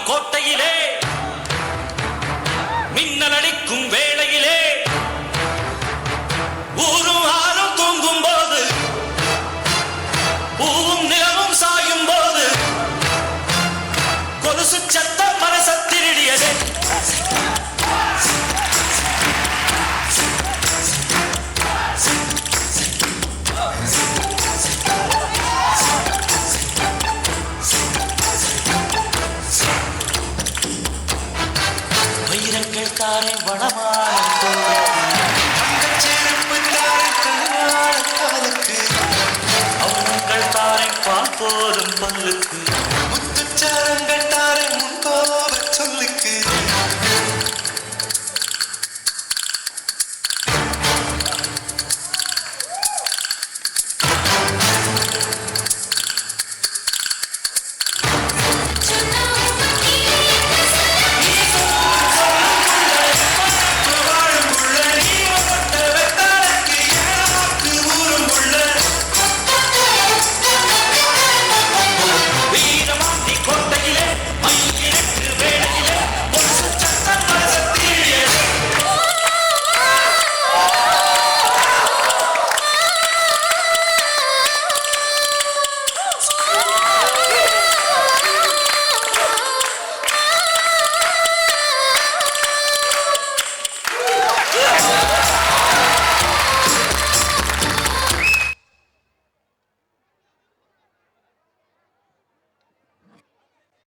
கோட்டையிலே மின்னல் அடிக்கும் வேளையிலே ஊரும் ஆறும் தூங்கும் போது பூவும் நிலவும் சாயும் போது கொலுசு சத்தம் மனச திருடியது. வைரங்கள் தாரை வளமான அவங்கள் தாரை பால் போதும் பல்லுக்கு முத்துச்சாரங்கள் தாரை முன்போவ சொல்லுக்கு